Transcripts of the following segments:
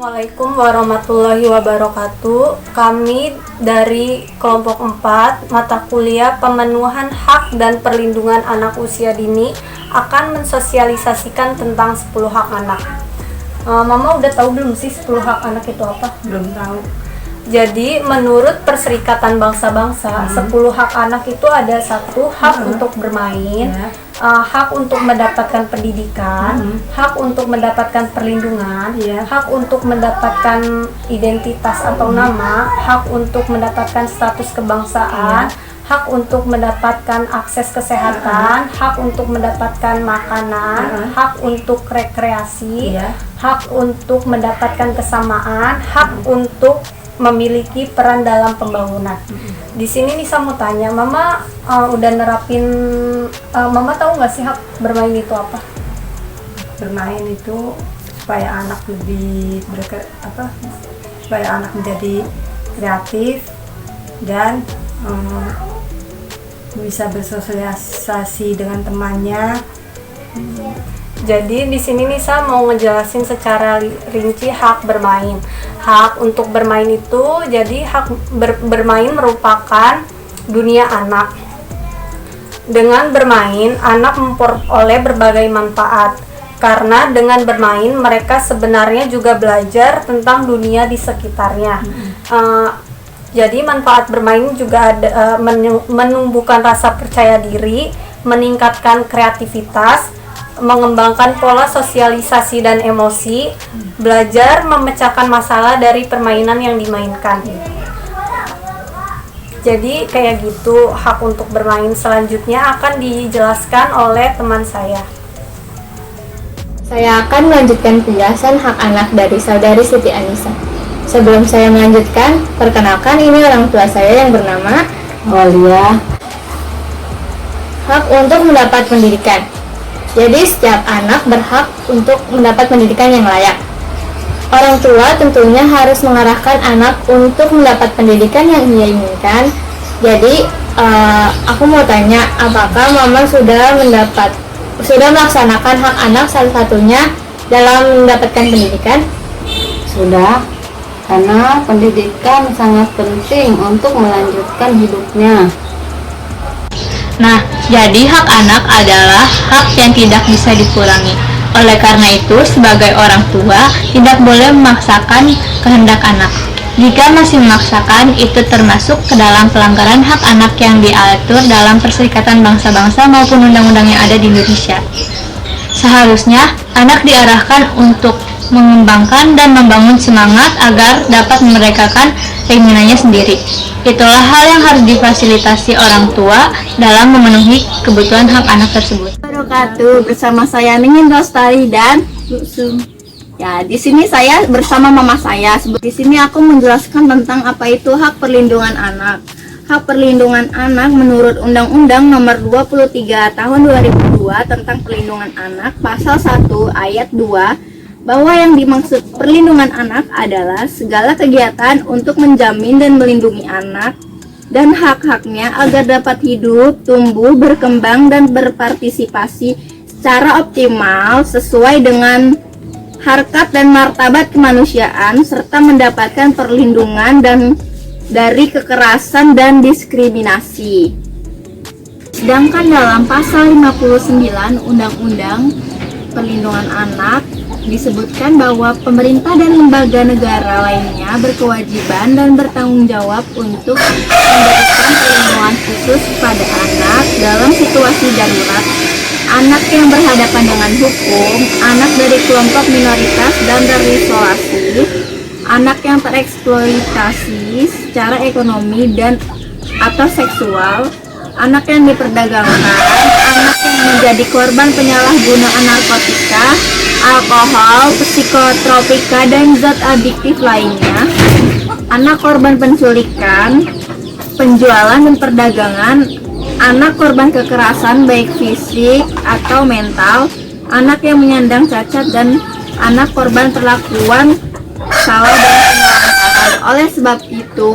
Assalamualaikum warahmatullahi wabarakatuh. Kami dari kelompok 4 mata kuliah pemenuhan hak dan perlindungan anak usia dini akan mensosialisasikan tentang 10 hak anak. Mama udah tahu belum sih 10 hak anak itu apa? Belum tahu. Jadi menurut Perserikatan Bangsa-Bangsa, 10 hak anak itu ada satu hak untuk bermain, hak untuk mendapatkan pendidikan, hak untuk mendapatkan perlindungan, hak untuk mendapatkan identitas atau nama, hak untuk mendapatkan status kebangsaan, hak untuk mendapatkan akses kesehatan, hak untuk mendapatkan makanan, hak untuk rekreasi, hak untuk mendapatkan kesamaan, hak untuk memiliki peran dalam pembangunan. Di sini nih saya mau tanya, Mama udah nerapin, Mama tahu nggak sih hak bermain itu apa? Bermain itu supaya anak lebih supaya anak menjadi kreatif dan bisa bersosialisasi dengan temannya. Jadi di sini nih saya mau ngejelasin secara rinci hak bermain. Hak untuk bermain itu, jadi hak bermain merupakan dunia anak. Dengan bermain, anak memperoleh berbagai manfaat. Karena dengan bermain, mereka sebenarnya juga belajar tentang dunia di sekitarnya. Jadi manfaat bermain juga ada, menumbuhkan rasa percaya diri, meningkatkan kreativitas, mengembangkan pola sosialisasi dan emosi, belajar memecahkan masalah dari permainan yang dimainkan. Jadi kayak gitu hak untuk bermain. Selanjutnya akan dijelaskan oleh teman saya. Saya akan melanjutkan penjelasan hak anak dari saudari Siti Anissa. Sebelum saya melanjutkan, perkenalkan ini orang tua saya yang bernama Aulia. Hak untuk mendapat pendidikan. Jadi setiap anak berhak untuk mendapat pendidikan yang layak. Orang tua tentunya harus mengarahkan anak untuk mendapat pendidikan yang ia inginkan. Jadi aku mau tanya, apakah Mama sudah melaksanakan hak anak salah satunya dalam mendapatkan pendidikan? Sudah, karena pendidikan sangat penting untuk melanjutkan hidupnya. Nah, jadi hak anak adalah hak yang tidak bisa dikurangi. Oleh karena itu, sebagai orang tua, tidak boleh memaksakan kehendak anak. Jika masih memaksakan, itu termasuk ke dalam pelanggaran hak anak yang diatur dalam Perserikatan Bangsa-Bangsa maupun undang-undang yang ada di Indonesia. Seharusnya, anak diarahkan untuk mengembangkan dan membangun semangat agar dapat memerdekakan keinginannya sendiri. Itulah hal yang harus difasilitasi orang tua dalam memenuhi kebutuhan hak anak tersebut. Wabarakatuh, bersama saya Ningin Rostari dan Lusum. Ya, di sini saya bersama mama saya. Di sini aku menjelaskan tentang apa itu hak perlindungan anak. Hak perlindungan anak menurut Undang-Undang Nomor 23 Tahun 2002 tentang Perlindungan Anak, Pasal 1 Ayat 2, bahwa yang dimaksud perlindungan anak adalah segala kegiatan untuk menjamin dan melindungi anak dan hak-haknya agar dapat hidup, tumbuh, berkembang, dan berpartisipasi secara optimal sesuai dengan harkat dan martabat kemanusiaan serta mendapatkan perlindungan dan dari kekerasan dan diskriminasi. Sedangkan dalam pasal 59 Undang-Undang Perlindungan Anak disebutkan bahwa pemerintah dan lembaga negara lainnya berkewajiban dan bertanggung jawab untuk memberikan perlindungan khusus kepada anak dalam situasi darurat, anak yang berhadapan dengan hukum, anak dari kelompok minoritas dan terisolasi, anak yang tereksploitasi secara ekonomi dan atau seksual, anak yang diperdagangkan, anak yang menjadi korban penyalahgunaan narkotika, alkohol, psikotropika, dan zat adiktif lainnya, anak korban penculikan, penjualan dan perdagangan, anak korban kekerasan baik fisik atau mental, anak yang menyandang cacat, dan anak korban perlakuan salah dan penelantaran. Oleh sebab itu,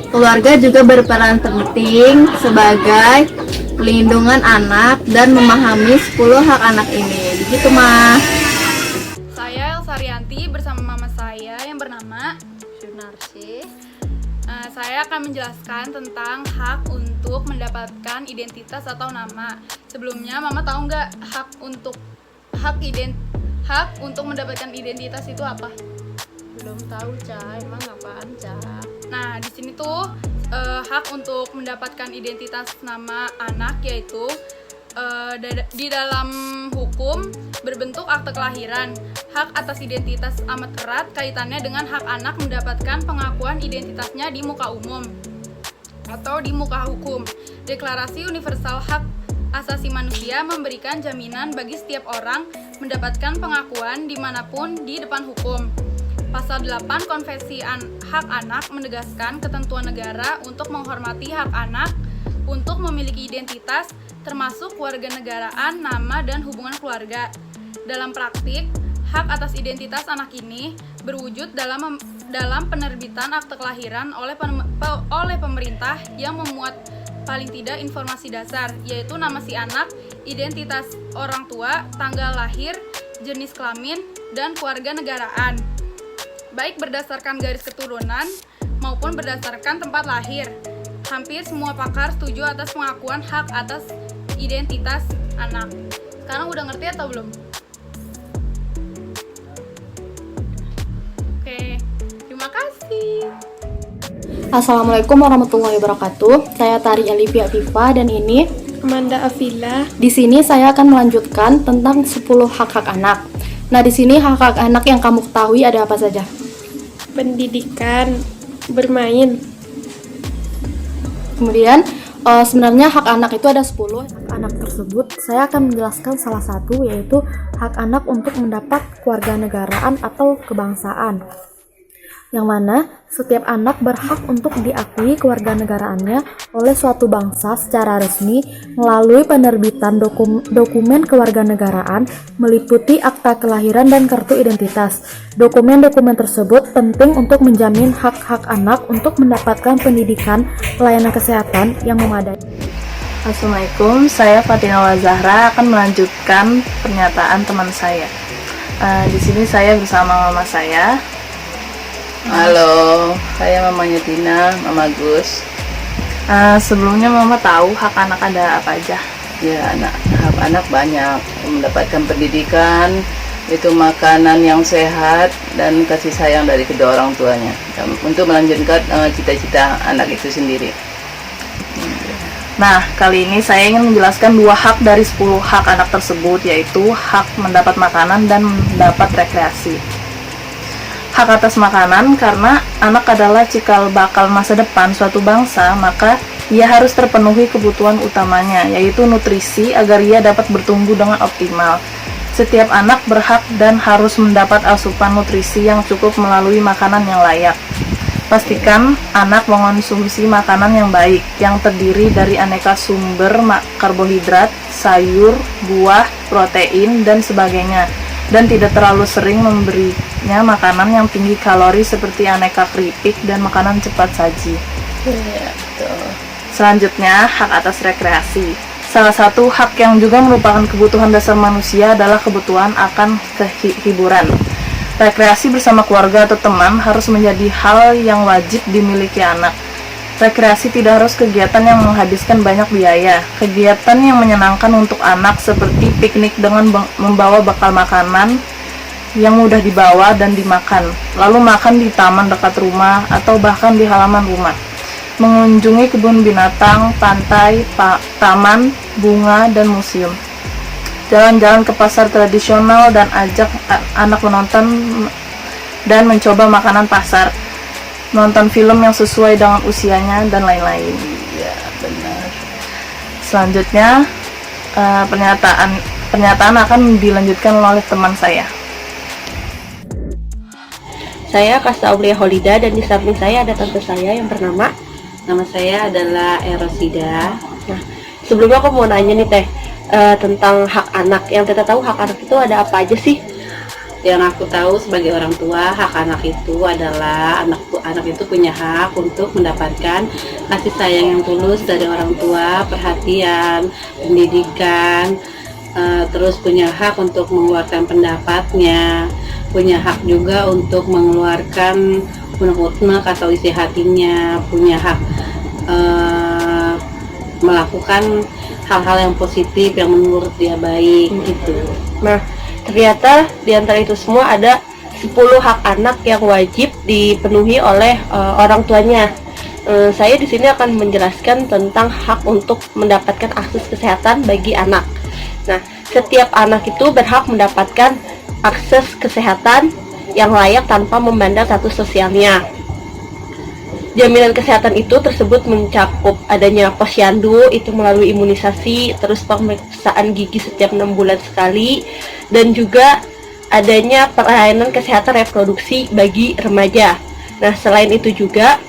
keluarga juga berperan penting sebagai pelindungan anak dan memahami 10 hak anak ini. Begitu, Ma. Saya Elsarianti bersama mama saya yang Oke. Saya akan menjelaskan tentang hak untuk mendapatkan identitas atau nama. Sebelumnya, Mama tahu nggak hak untuk mendapatkan identitas itu apa? Belum tahu, Ca. Emang apaan, Ca? Nah, di sini tuh hak untuk mendapatkan identitas nama anak yaitu di dalam hukum berbentuk akte kelahiran. Hak atas identitas amat erat kaitannya dengan hak anak mendapatkan pengakuan identitasnya di muka umum atau di muka hukum. Deklarasi Universal Hak Asasi Manusia memberikan jaminan bagi setiap orang mendapatkan pengakuan dimanapun di depan hukum. Pasal 8 Konvensi Hak Anak menegaskan ketentuan negara untuk menghormati hak anak untuk memiliki identitas termasuk kewarganegaraan, nama, dan hubungan keluarga. Dalam praktik, hak atas identitas anak ini berwujud dalam penerbitan akte kelahiran oleh pemerintah yang memuat paling tidak informasi dasar, yaitu nama si anak, identitas orang tua, tanggal lahir, jenis kelamin, dan kewarganegaraan, baik berdasarkan garis keturunan maupun berdasarkan tempat lahir. Hampir semua pakar setuju atas pengakuan hak atas identitas anak. Sekarang udah ngerti atau belum? Oke, terima kasih. Assalamualaikum warahmatullahi wabarakatuh. Saya Tari Elivia Viva dan ini Amanda Avila. di sini saya akan melanjutkan tentang 10 hak-hak anak. Nah, di sini hak-hak anak yang kamu ketahui ada apa saja? Pendidikan, bermain. Kemudian sebenarnya hak anak itu ada 10. Hak anak tersebut saya akan menjelaskan salah satu, yaitu hak anak untuk mendapat kewarganegaraan atau kebangsaan, yang mana setiap anak berhak untuk diakui kewarganegaraannya oleh suatu bangsa secara resmi melalui penerbitan dokumen kewarganegaraan meliputi akta kelahiran dan kartu identitas. Dokumen-dokumen tersebut penting untuk menjamin hak-hak anak untuk mendapatkan pendidikan, pelayanan kesehatan yang memadai. Assalamualaikum, saya Fatina Wazahra akan melanjutkan pernyataan teman saya. Di sini saya bersama mama saya. Halo, saya mamanya Tina, Mama Gus. Sebelumnya mama tahu hak anak ada apa aja? Ya, hak anak banyak, mendapatkan pendidikan, itu makanan yang sehat dan kasih sayang dari kedua orang tuanya untuk melanjutkan cita-cita anak itu sendiri. Nah, kali ini saya ingin menjelaskan 2 hak dari 10 hak anak tersebut, yaitu hak mendapat makanan dan mendapat rekreasi. Hak atas makanan, karena anak adalah cikal bakal masa depan suatu bangsa, maka ia harus terpenuhi kebutuhan utamanya, yaitu nutrisi agar ia dapat bertumbuh dengan optimal. Setiap anak berhak dan harus mendapat asupan nutrisi yang cukup melalui makanan yang layak. Pastikan anak mengonsumsi makanan yang baik, yang terdiri dari aneka sumber karbohidrat, sayur, buah, protein, dan sebagainya, dan tidak terlalu sering memberinya makanan yang tinggi kalori seperti aneka keripik dan makanan cepat saji. Ya, betul. Selanjutnya, hak atas rekreasi. Salah satu hak yang juga merupakan kebutuhan dasar manusia adalah kebutuhan akan hiburan. Rekreasi bersama keluarga atau teman harus menjadi hal yang wajib dimiliki anak. Rekreasi tidak harus kegiatan yang menghabiskan banyak biaya. Kegiatan yang menyenangkan untuk anak seperti piknik dengan membawa bekal makanan yang mudah dibawa dan dimakan, lalu makan di taman dekat rumah atau bahkan di halaman rumah. Mengunjungi kebun binatang, pantai, taman, bunga, dan museum. Jalan-jalan ke pasar tradisional dan ajak anak menonton dan mencoba makanan pasar. Nonton film yang sesuai dengan usianya, dan lain-lain. Iya, benar. Selanjutnya, pernyataan akan dilanjutkan oleh teman saya. Saya Kasta Aulia Holida, dan di samping saya ada tante saya yang bernama. Nama saya adalah Erosida. Nah, sebelumnya aku mau nanya nih Teh, tentang hak anak. Yang Teh tahu hak anak itu ada apa aja sih? Yang aku tahu sebagai orang tua, hak anak itu adalah anak itu punya hak untuk mendapatkan kasih sayang yang tulus dari orang tua, perhatian, pendidikan, terus punya hak untuk mengeluarkan pendapatnya, punya hak juga untuk mengeluarkan unek-unek atau isi hatinya, punya hak melakukan hal-hal yang positif yang menurut dia baik gitu. Nah, ternyata di antara itu semua ada 10 hak anak yang wajib dipenuhi oleh orang tuanya. Saya di sini akan menjelaskan tentang hak untuk mendapatkan akses kesehatan bagi anak. Nah, setiap anak itu berhak mendapatkan akses kesehatan yang layak tanpa memandang status sosialnya. Jaminan kesehatan itu tersebut mencakup adanya posyandu, itu melalui imunisasi, terus pemeriksaan gigi setiap 6 bulan sekali, dan juga adanya pelayanan kesehatan reproduksi bagi remaja. Nah, selain itu juga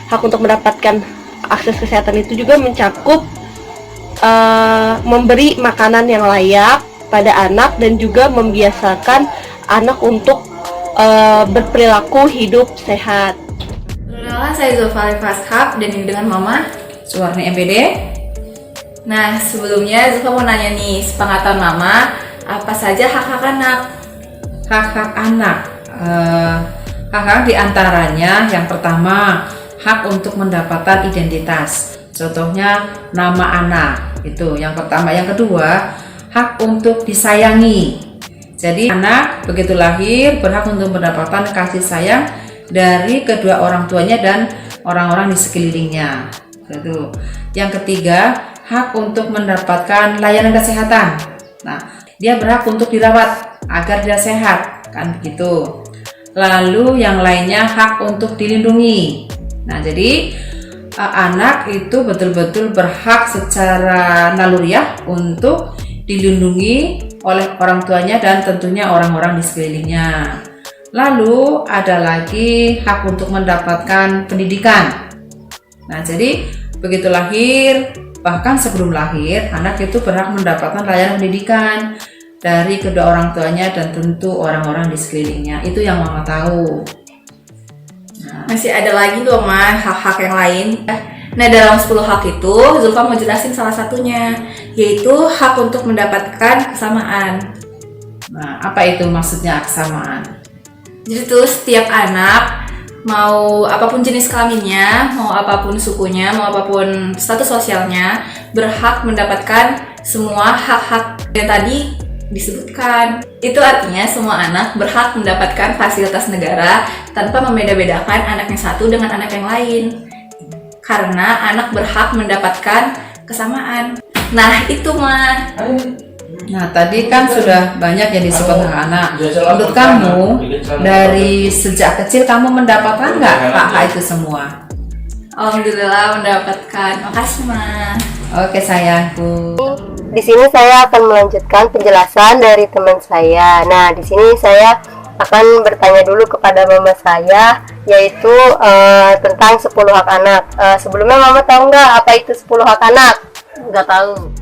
hak untuk mendapatkan akses kesehatan itu juga mencakup memberi makanan yang layak pada anak dan juga membiasakan anak untuk berperilaku hidup sehat. Perkenalkan, saya Zulfa Fashab dan ini dengan Mama Suwarni MPD. Nah, sebelumnya Zulfa mau nanya nih, sepengetahuan Mama, apa saja hak-hak anak? Hak-hak anak, hak-hak diantaranya yang pertama hak untuk mendapatkan identitas. Contohnya nama anak, itu yang pertama. Yang kedua, hak untuk disayangi. Jadi anak begitu lahir berhak untuk mendapatkan kasih sayang dari kedua orang tuanya dan orang-orang di sekelilingnya. Itu. Yang ketiga, hak untuk mendapatkan layanan kesehatan. Nah, dia berhak untuk dirawat agar dia sehat, kan begitu. Lalu yang lainnya hak untuk dilindungi. Nah, jadi anak itu betul-betul berhak secara naluriah untuk dilindungi oleh orang tuanya dan tentunya orang-orang di sekelilingnya. Lalu ada lagi hak untuk mendapatkan pendidikan. Nah, jadi begitu lahir, bahkan sebelum lahir, anak itu berhak mendapatkan layanan pendidikan dari kedua orang tuanya dan tentu orang-orang di sekelilingnya. Itu yang Mama tahu. Masih ada lagi loh, Ma, hak-hak yang lain. Nah, dalam 10 hak itu, Zulfa mau jelasin salah satunya, yaitu hak untuk mendapatkan kesamaan. Nah, apa itu maksudnya kesamaan? Jadi tuh setiap anak, mau apapun jenis kelaminnya, mau apapun sukunya, mau apapun status sosialnya, berhak mendapatkan semua hak-hak yang tadi disebutkan. Itu artinya semua anak berhak mendapatkan fasilitas negara tanpa membeda-bedakan anak yang satu dengan anak yang lain. Karena anak berhak mendapatkan kesamaan. Nah, itu mah. Nah, tadi kan sudah banyak yang disebut hak anak. Menurut kamu, dari sejak kecil kamu mendapatkan nggak hak-hak itu semua? Alhamdulillah mendapatkan. Makasih, Ma. Oke, sayangku. Di sini saya akan melanjutkan penjelasan dari teman saya. Nah, di sini saya akan bertanya dulu kepada mama saya, yaitu tentang 10 hak anak. Sebelumnya Mama tahu nggak apa itu 10 hak anak? Nggak tahu.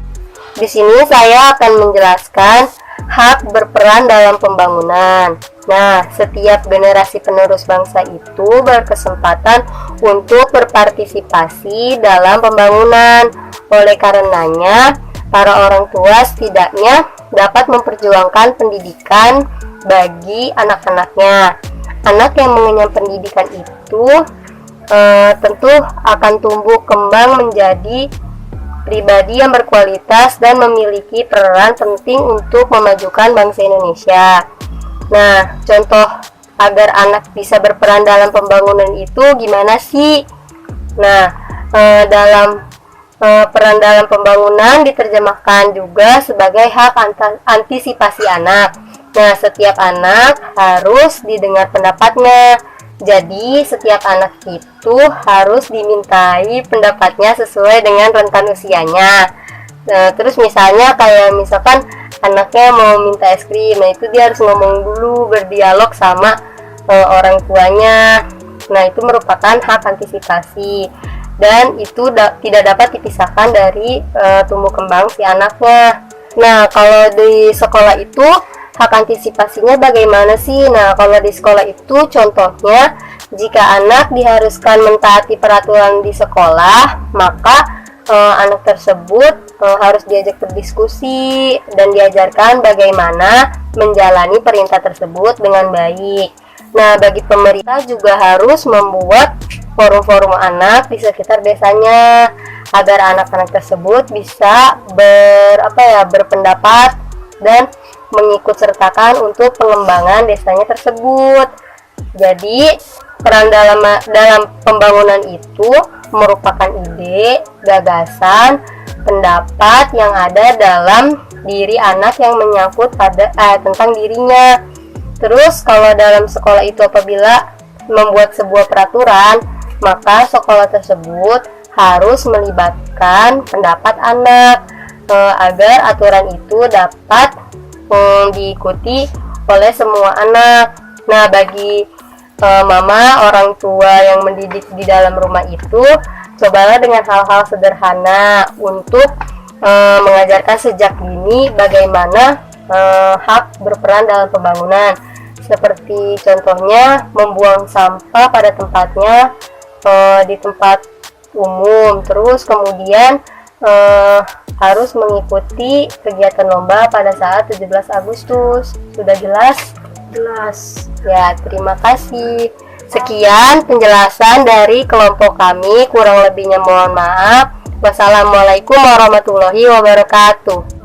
Di sini saya akan menjelaskan hak berperan dalam pembangunan. Nah, setiap generasi penerus bangsa itu berkesempatan untuk berpartisipasi dalam pembangunan. Oleh karenanya, para orang tua setidaknya dapat memperjuangkan pendidikan bagi anak-anaknya. Anak yang mengenyam pendidikan itu tentu akan tumbuh kembang menjadi pribadi yang berkualitas dan memiliki peran penting untuk memajukan bangsa Indonesia. Nah, contoh agar anak bisa berperan dalam pembangunan itu gimana sih? Nah, dalam peran dalam pembangunan diterjemahkan juga sebagai hak antisipasi anak. Nah, setiap anak harus didengar pendapatnya. Jadi, setiap anak itu harus dimintai pendapatnya sesuai dengan rentan usianya. Nah, terus misalnya misalkan anaknya mau minta es krim, nah itu dia harus ngomong dulu, berdialog sama orang tuanya. Nah, itu merupakan hak antisipasi. Dan itu tidak dapat dipisahkan dari tumbuh kembang si anaknya. Nah, kalau di sekolah itu hak antisipasinya bagaimana sih? Nah, kalau di sekolah itu contohnya jika anak diharuskan mentaati peraturan di sekolah, maka anak tersebut harus diajak berdiskusi dan diajarkan bagaimana menjalani perintah tersebut dengan baik. Nah, bagi pemerintah juga harus membuat forum-forum anak di sekitar desanya agar anak-anak tersebut bisa berpendapat dan mengikut sertakan untuk pengembangan desanya tersebut. Jadi, peran dalam pembangunan itu merupakan ide, gagasan, pendapat yang ada dalam diri anak yang menyangkut tentang dirinya. Terus kalau dalam sekolah itu apabila membuat sebuah peraturan, maka sekolah tersebut harus melibatkan pendapat anak agar aturan itu dapat diikuti oleh semua anak. Nah, bagi mama, orang tua yang mendidik di dalam rumah itu, cobalah dengan hal-hal sederhana untuk mengajarkan sejak dini bagaimana hak berperan dalam pembangunan. Seperti contohnya membuang sampah pada tempatnya di tempat umum. Terus kemudian harus mengikuti kegiatan lomba pada saat 17 Agustus. Sudah jelas? Jelas. Ya, terima kasih. Sekian penjelasan dari kelompok kami. Kurang lebihnya mohon maaf. Wassalamualaikum warahmatullahi wabarakatuh.